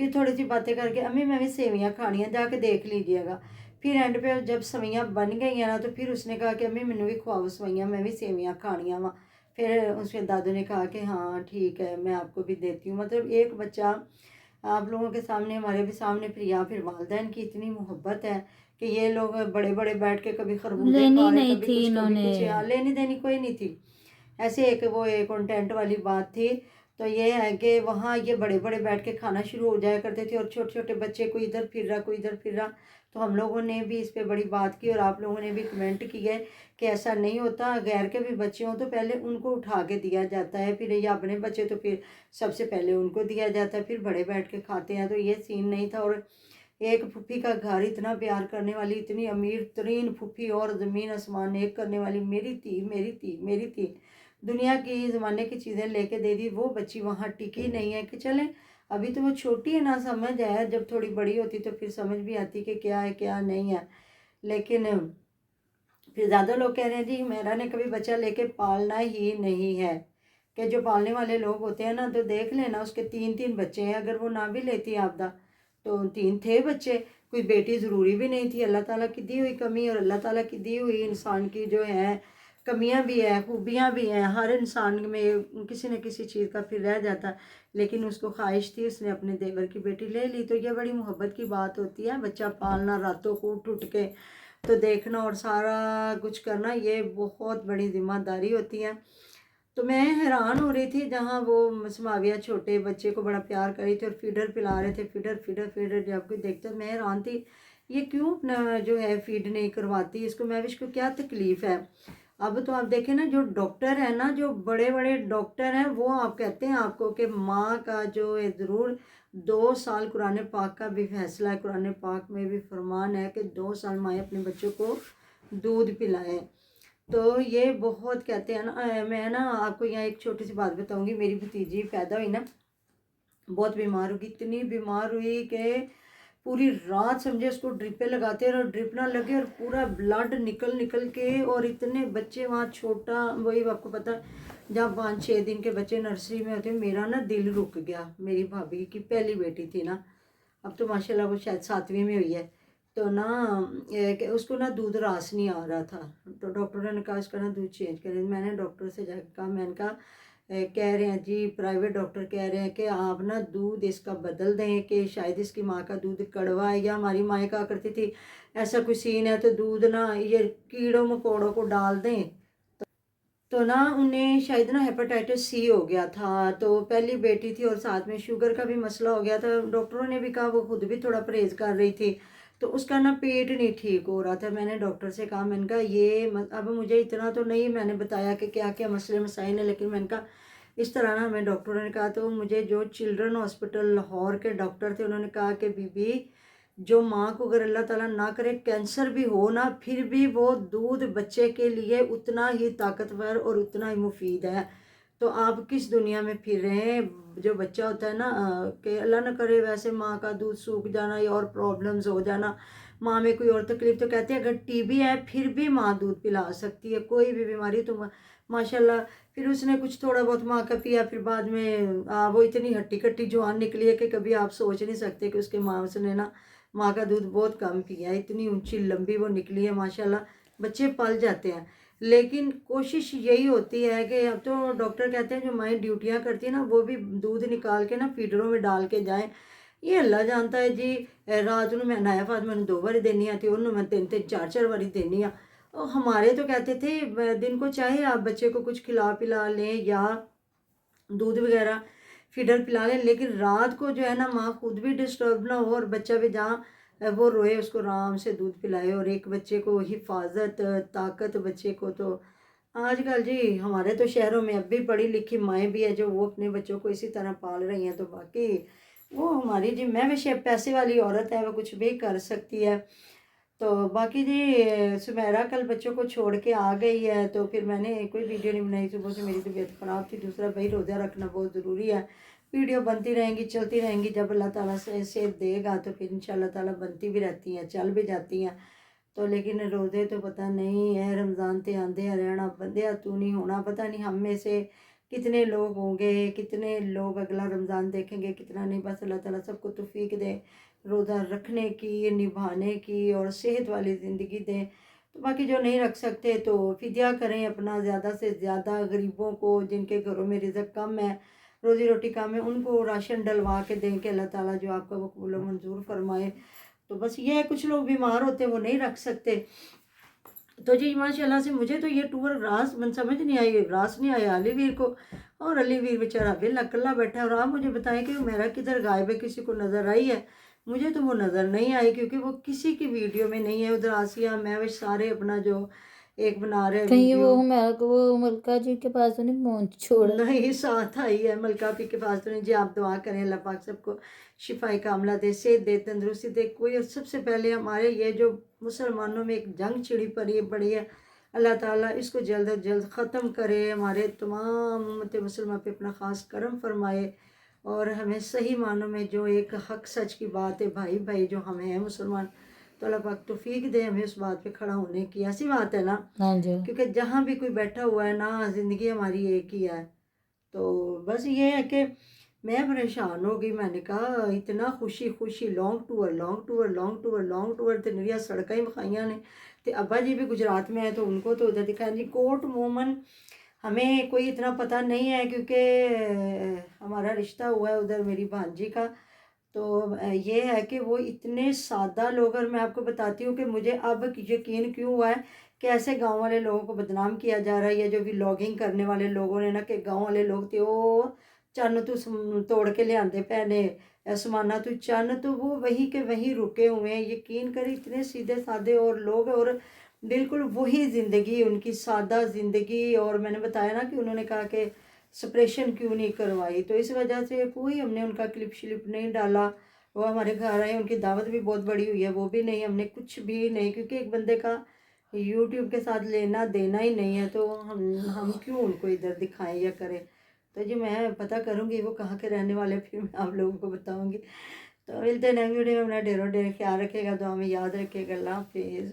پھر تھوڑی سی باتیں کر کے امی میں بھی سیویاں کھانی ہیں جا کے دیکھ لیجیے گا. پھر اینڈ پہ جب سویاں بن گئی ہیں نا تو پھر اس نے کہا کہ امی مینوں بھی کھواؤ سویاں میں بھی سیویاں کھانیاں وا. پھر اس کے دادو نے کہا کہ ہاں ٹھیک ہے میں آپ کو بھی دیتی ہوں. مطلب ایک بچہ آپ لوگوں کے سامنے ہمارے بھی سامنے پھر والدین کی اتنی محبت ہے کہ یہ لوگ بڑے بڑے بیٹھ کے کبھی خربوزے لینی کھا رہے نہیں کبھی تھی کچھ انہوں کبھی نے. کچھ. لینی دینی کوئی نہیں تھی. ایسے ایک کنٹینٹ والی بات تھی. تو یہ ہے کہ وہاں یہ بڑے بڑے بیٹھ کے کھانا شروع ہو جایا کرتے تھے اور چھوٹے چھوٹے بچے کوئی ادھر پھر رہا کوئی ادھر پھر رہا. تو ہم لوگوں نے بھی اس پہ بڑی بات کی اور آپ لوگوں نے بھی کمنٹ کی ہے کہ ایسا نہیں ہوتا. غیر کے بھی بچے ہوں تو پہلے ان کو اٹھا کے دیا جاتا ہے, پھر یہ اپنے بچے تو پھر سب سے پہلے ان کو دیا جاتا ہے, پھر بڑے بیٹھ کے کھاتے ہیں. تو یہ سین نہیں تھا. اور ایک پھوپھی کا گھر اتنا پیار کرنے والی اتنی امیر ترین پھوپھی اور زمین آسمان ایک کرنے والی میری تھی میری تھی میری تھی. دنیا کی زمانے کی چیزیں لے کے دے دی. وہ بچی وہاں ٹکی نہیں ہے کہ چلیں ابھی تو وہ چھوٹی ہے, نہ سمجھ ہے, جب تھوڑی بڑی ہوتی تو پھر سمجھ بھی آتی کہ کیا ہے کیا نہیں ہے. لیکن پھر زیادہ لوگ کہہ رہے ہیں جی میرا نے کبھی بچہ لے کے پالنا ہی نہیں ہے. کہ جو پالنے والے لوگ ہوتے ہیں نا تو دیکھ لینا اس کے 3 بچے ہیں. اگر وہ نہ بھی لیتی آپدہ تو 3 تھے بچے. کوئی بیٹی ضروری بھی نہیں تھی. اللہ تعالیٰ کی دی ہوئی کمی اور اللہ تعالیٰ کی دی ہوئی انسان کی جو ہے کمیاں بھی ہیں خوبیاں بھی ہیں. ہر انسان میں کسی نہ کسی چیز کا پھر رہ جاتا ہے. لیکن اس کو خواہش تھی, اس نے اپنے دیور کی بیٹی لے لی. تو یہ بڑی محبت کی بات ہوتی ہے. بچہ پالنا, راتوں کو اٹھ کے تو دیکھنا اور سارا کچھ کرنا, یہ بہت بڑی ذمہ داری ہوتی ہے. تو میں حیران ہو رہی تھی جہاں وہ سماویہ چھوٹے بچے کو بڑا پیار کر رہی تھی اور فیڈر پلا رہے تھے. فیڈر جب کوئی دیکھتا میں حیران تھی یہ کیوں اپنا جو ہے فیڈ نہیں کرواتی اس کو. میں اس کو کیا تکلیف ہے. اب تو آپ دیکھیں نا جو ڈاکٹر ہیں نا, جو بڑے بڑے ڈاکٹر ہیں, وہ آپ کہتے ہیں آپ کو کہ ماں کا جو ہے ضرور 2 سال قرآن پاک کا بھی فیصلہ ہے. قرآن پاک میں بھی فرمان ہے کہ 2 سال مائیں اپنے بچوں کو دودھ پلائیں. تو یہ بہت کہتے ہیں نا. میں نا آپ کو یہاں ایک چھوٹی سی بات بتاؤں گی. میری بھتیجی پیدا ہوئی نا, بہت بیمار ہوگی. اتنی بیمار ہوئی کہ پوری رات سمجھے اس کو ڈرپیں لگاتے اور ڈرپ نہ لگے اور پورا بلڈ نکل کے. اور اتنے بچے وہاں چھوٹا, وہی آپ کو پتہ جہاں 5-6 دن کے بچے نرسری میں ہوتے ہیں. میرا نا دل رک گیا. میری بھابھی کی پہلی بیٹی تھی نا, اب تو ماشاءاللہ وہ شاید 7ویں میں ہوئی ہے. تو نا کہ اس کو نا دودھ راس نہیں آ رہا تھا. تو ڈاکٹر نے کہا اس کا نا دودھ چینج کریں. میں نے ڈاکٹر سے جا کے کہا, میں نے کہا کہہ رہے ہیں جی پرائیویٹ ڈاکٹر کہہ رہے ہیں کہ آپ نا دودھ اس کا بدل دیں کہ شاید اس کی ماں کا دودھ کڑوا ہے. یا ہماری مائیں کہا کرتی تھی ایسا کوئی سین ہے تو دودھ نا یہ کیڑوں مکوڑوں کو ڈال دیں. تو نا انہیں شاید نا ہیپاٹائٹس C ہو گیا تھا. تو پہلی بیٹی تھی اور ساتھ میں شوگر کا بھی مسئلہ ہو گیا تھا. ڈاکٹروں نے بھی کہا, وہ خود بھی تھوڑا پرہیز کر رہی تھی. تو اس کا نا پیٹ نہیں ٹھیک ہو رہا تھا. میں نے ڈاکٹر سے کہا, میں نے کہا یہ اب مجھے اتنا تو نہیں میں نے بتایا کہ کیا کیا مسئلے مسائل ہیں, لیکن میں نے کہا اس طرح نا ہمیں ڈاکٹروں نے کہا. تو مجھے جو چلڈرن ہاسپٹل لاہور کے ڈاکٹر تھے انہوں نے کہا کہ بی بی جو ماں کو اگر اللہ تعالیٰ نہ کرے کینسر بھی ہو نا, پھر بھی وہ دودھ بچے کے لیے اتنا ہی طاقتور اور اتنا ہی مفید ہے. تو آپ کس دنیا میں پھر رہے ہیں. جو بچہ ہوتا ہے نا کہ اللہ نہ کرے ویسے ماں کا دودھ سوکھ جانا یا اور پرابلمز ہو جانا, ماں میں کوئی اور تکلیف, تو کہتے ہیں اگر TB ہے پھر بھی ماں دودھ پلا سکتی ہے. کوئی بھی بیماری تو ماشاءاللہ. پھر اس نے کچھ تھوڑا بہت ماں کا پیا, پھر بعد میں وہ اتنی ہٹی کٹی جوان نکلی ہے کہ کبھی آپ سوچ نہیں سکتے کہ اس کے ماں سے نے نا ماں کا دودھ بہت کم پیا ہے. اتنی اونچی لمبی وہ نکلی ہے ماشاءاللہ. بچے پل جاتے ہیں. لیکن کوشش یہی ہوتی ہے کہ اب تو ڈاکٹر کہتے ہیں جو مائیں ڈیوٹیاں کرتی ہیں نا وہ بھی دودھ نکال کے نا فیڈروں میں ڈال کے جائیں. یہ اللہ جانتا ہے جی. رات میں نایا فاطمہ نے 2 باری دینی آتی, انہوں میں 3-4 باری دینی آ. ہمارے تو کہتے تھے دن کو چاہے آپ بچے کو کچھ کھلا پلا لیں یا دودھ وغیرہ فیڈر پلا لیں, لیکن رات کو جو ہے نا ماں خود بھی ڈسٹرب نہ ہو اور بچہ بھی جہاں وہ روئے اس کو آرام سے دودھ پلائے. اور ایک بچے کو حفاظت طاقت بچے کو. تو آج کل جی ہمارے تو شہروں میں اب بھی پڑھی لکھی مائیں بھی ہیں جو وہ اپنے بچوں کو اسی طرح پال رہی ہیں. تو باقی وہ ہماری جی میں ویسے پیسے والی عورت ہے, وہ کچھ بھی کر سکتی ہے. تو باقی جی سمیرہ کل بچوں کو چھوڑ کے آ گئی ہے. تو پھر میں نے کوئی ویڈیو نہیں بنائی, صبح سے میری طبیعت خراب تھی. دوسرا بھائی روزہ رکھنا بہت ضروری ہے. ویڈیو بنتی رہیں گی چلتی رہیں گی, جب اللہ تعالیٰ سے صحت دے گا تو پھر انشاءاللہ تعالیٰ بنتی بھی رہتی ہیں چل بھی جاتی ہیں. تو لیکن روزے تو پتہ نہیں ہے رمضان تے آندے رہنا بندیا تو نہیں ہونا. پتہ نہیں ہم میں سے کتنے لوگ ہوں گے، کتنے لوگ اگلا رمضان دیکھیں گے، کتنا نہیں، بس اللہ تعالیٰ سب کو توفیق دے روزہ رکھنے کی، نبھانے کی، اور صحت والی زندگی دے۔ تو باقی جو نہیں رکھ سکتے تو فدیہ کریں اپنا، زیادہ سے زیادہ غریبوں کو، جن کے گھروں میں رزق کم ہے، روزی روٹی کم ہے، ان کو راشن ڈلوا کے دیں کہ اللہ تعالیٰ جو آپ کا وہ قبول و منظور فرمائے۔ تو بس یہ ہے، کچھ لوگ بیمار ہوتے ہیں وہ نہیں رکھ سکتے۔ تو جی ماشاء اللہ سے مجھے تو یہ ٹور راس من سمجھ نہیں آئی، راس نہیں آیا علی ویر کو، اور علی ویر بیچارہ بل اکلا بیٹھا ہے۔ اور آپ مجھے بتائیں کہ میرا کدھر غائب ہے، کسی کو نظر آئی ہے؟ مجھے تو وہ نظر نہیں آئی، کیونکہ وہ کسی کی ویڈیو میں نہیں ہے۔ ادھر آسیہ مہوش سارے اپنا جو ایک بنا رہے کہیں ویڈیو، وہ ملکہ جی کے پاس تو نہیں پہنچ چھوڑا؟ نہیں ساتھ آئی ہے ملکہ پی کے پاس تو نہیں جی۔ آپ دعا کریں اللہ پاک سب کو شفاء کاملہ دے، صحت دے، تندرستی دے۔ کوئی، اور سب سے پہلے ہمارے یہ جو مسلمانوں میں ایک جنگ چھڑی پڑی ہے، اللہ تعالیٰ اس کو جلد از جلد ختم کرے، ہمارے تمام امت مسلمہ پہ اپنا خاص کرم فرمائے، اور ہمیں صحیح معنوں میں جو ایک حق سچ کی بات ہے، بھائی بھائی جو ہم ہیں مسلمان، تو اللہ پاک توفیق دے ہمیں اس بات پہ کھڑا ہونے کی۔ ایسی بات ہے نا، ہاں جی، کیونکہ جہاں بھی کوئی بیٹھا ہوا ہے نا، زندگی ہماری ایک ہی ہے۔ تو بس یہ ہے کہ میں پریشان ہو گئی، میں نے کہا اتنا خوشی خوشی long tour long tour long tour long tour تے نریاں سڑکیں ہی مکھائیاں نے۔ تے ابا جی بھی گجرات میں ہے تو ان کو تو ادھر دکھایا جی۔ کوٹ عموماً ہمیں کوئی اتنا پتہ نہیں ہے، کیونکہ ہمارا رشتہ ہوا ہے ادھر میری بھانجی کا۔ تو یہ ہے کہ وہ اتنے سادہ لوگ، اور میں آپ کو بتاتی ہوں کہ مجھے اب یقین کیوں ہوا ہے کہ ایسے گاؤں والے لوگوں کو بدنام کیا جا رہا ہے، یا جو بھی لاگنگ کرنے والے لوگوں نے نا، کہ گاؤں والے لوگ تھے وہ چن تو توڑ کے لے آندے پہنے سمانا تو چن، تو وہ وہیں کے وہیں رکے ہوئے ہیں۔ یقین کریں اتنے سیدھے سادے اور لوگ، اور بالکل وہی زندگی ان کی، سادہ زندگی۔ اور میں نے بتایا نا کہ انہوں نے کہا کہ سپریشن کیوں نہیں کروائی، تو اس وجہ سے کوئی ہم نے ان کا کلپ شلپ نہیں ڈالا۔ وہ ہمارے گھر آئے، ان کی دعوت بھی بہت بڑی ہوئی ہے، وہ بھی نہیں، ہم نے کچھ بھی نہیں، کیونکہ ایک بندے کا یوٹیوب کے ساتھ لینا دینا ہی نہیں ہے، تو ہم کیوں ان کو ادھر دکھائیں یا کریں۔ تو جی میں پتہ کروں گی وہ کہاں کے رہنے والے، پھر میں آپ لوگوں کو بتاؤں گی۔ تو ملتے ہیں نیکسٹ ویڈیو میں، اپنا ڈھیروں ڈھیر خیال رکھے گا، دعا میں یاد رکھے گا۔ اللہ حافظ۔